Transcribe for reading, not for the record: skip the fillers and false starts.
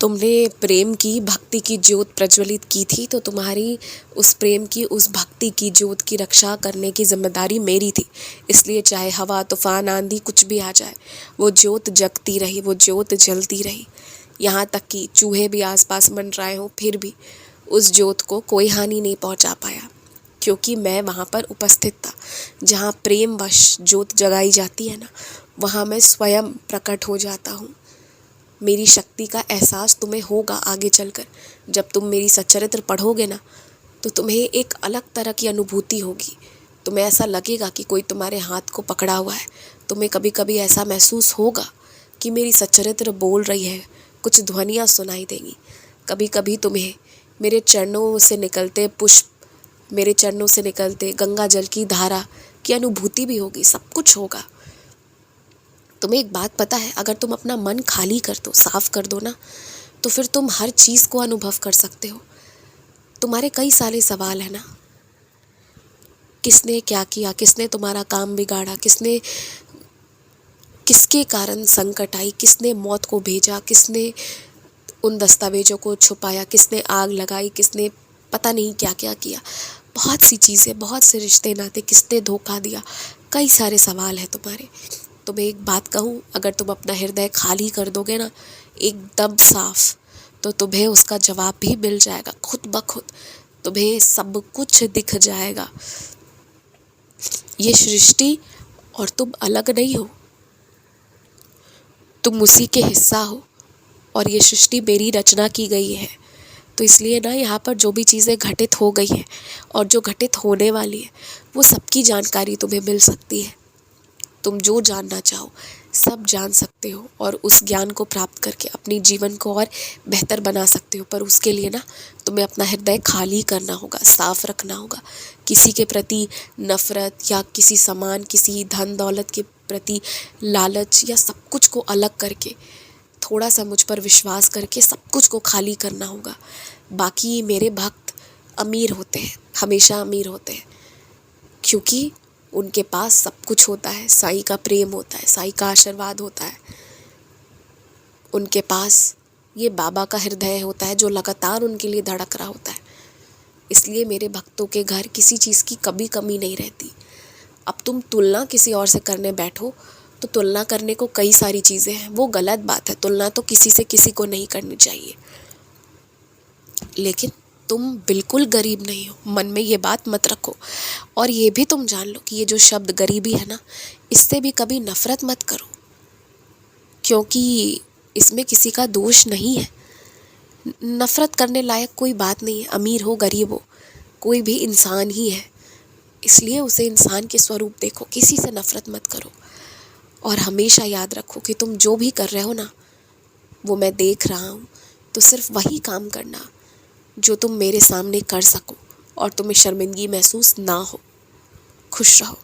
तुमने प्रेम की भक्ति की ज्योत प्रज्वलित की थी, तो तुम्हारी उस प्रेम की उस भक्ति की ज्योत की रक्षा करने की जिम्मेदारी मेरी थी। इसलिए चाहे हवा तूफान आंधी कुछ भी आ जाए, वो ज्योत जगती रही, वो ज्योत जलती रही। यहाँ तक कि चूहे भी आसपास मंडराए हों, फिर भी उस ज्योत को कोई हानि नहीं पहुँचा पाया, क्योंकि मैं वहाँ पर उपस्थित था। जहाँ प्रेमवश ज्योत जगाई जाती है ना, वहाँ मैं स्वयं प्रकट हो जाता हूँ। मेरी शक्ति का एहसास तुम्हें होगा आगे चलकर। जब तुम मेरी सच्चरित्र पढ़ोगे ना, तो तुम्हें एक अलग तरह की अनुभूति होगी। तुम्हें ऐसा लगेगा कि कोई तुम्हारे हाथ को पकड़ा हुआ है। तुम्हें कभी कभी ऐसा महसूस होगा कि मेरी सच्चरित्र बोल रही है, कुछ ध्वनियाँ सुनाई देंगी। कभी कभी तुम्हें मेरे चरणों से निकलते पुष्प, मेरे चरणों से निकलते गंगा जल की धारा की अनुभूति भी होगी। सब कुछ होगा। तुम्हें एक बात पता है, अगर तुम अपना मन खाली कर दो, साफ कर दो ना, तो फिर तुम हर चीज़ को अनुभव कर सकते हो। तुम्हारे कई सारे सवाल है ना, किसने क्या किया, किसने तुम्हारा काम बिगाड़ा, किसने किसके कारण संकट आई, किसने मौत को भेजा, किसने उन दस्तावेजों को छुपाया, किसने आग लगाई, किसने पता नहीं क्या क्या किया। बहुत सी चीज़ें, बहुत से रिश्ते नाते, किसने धोखा दिया। कई सारे सवाल हैं तुम्हारे। तुम्हें एक बात कहूँ, अगर तुम अपना हृदय खाली कर दोगे ना, एकदम साफ, तो तुम्हें उसका जवाब भी मिल जाएगा खुद ब खुद। तुम्हें सब कुछ दिख जाएगा। ये सृष्टि और तुम अलग नहीं हो, तुम उसी के हिस्सा हो। और ये सृष्टि मेरी रचना की गई है। तो इसलिए ना, यहाँ पर जो भी चीज़ें घटित हो गई हैं और जो घटित होने वाली है, वो सबकी जानकारी तुम्हें मिल सकती है। तुम जो जानना चाहो सब जान सकते हो, और उस ज्ञान को प्राप्त करके अपनी जीवन को और बेहतर बना सकते हो। पर उसके लिए ना, तुम्हें अपना हृदय खाली करना होगा, साफ रखना होगा। किसी के प्रति नफरत या किसी सामान, किसी धन दौलत के प्रति लालच, या सब कुछ को अलग करके थोड़ा सा मुझ पर विश्वास करके सब कुछ को खाली करना होगा। बाकी मेरे भक्त अमीर होते हैं, हमेशा अमीर होते हैं, क्योंकि उनके पास सब कुछ होता है। साईं का प्रेम होता है, साईं का आशीर्वाद होता है। उनके पास ये बाबा का हृदय होता है जो लगातार उनके लिए धड़क रहा होता है। इसलिए मेरे भक्तों के घर किसी चीज़ की कभी कमी नहीं रहती। अब तुम तुलना किसी और से करने बैठो, तो तुलना करने को कई सारी चीज़ें हैं, वो गलत बात है। तुलना तो किसी से किसी को नहीं करनी चाहिए। लेकिन तुम बिल्कुल गरीब नहीं हो, मन में ये बात मत रखो। और ये भी तुम जान लो कि ये जो शब्द गरीबी है ना, इससे भी कभी नफरत मत करो, क्योंकि इसमें किसी का दोष नहीं है। नफरत करने लायक कोई बात नहीं है। अमीर हो गरीब हो, कोई भी इंसान ही है। इसलिए उसे इंसान के स्वरूप देखो, किसी से नफरत मत करो। और हमेशा याद रखो कि तुम जो भी कर रहे हो ना, वो मैं देख रहा हूँ। तो सिर्फ वही काम करना जो तुम मेरे सामने कर सको और तुम्हें शर्मिंदगी महसूस ना हो। खुश रहो।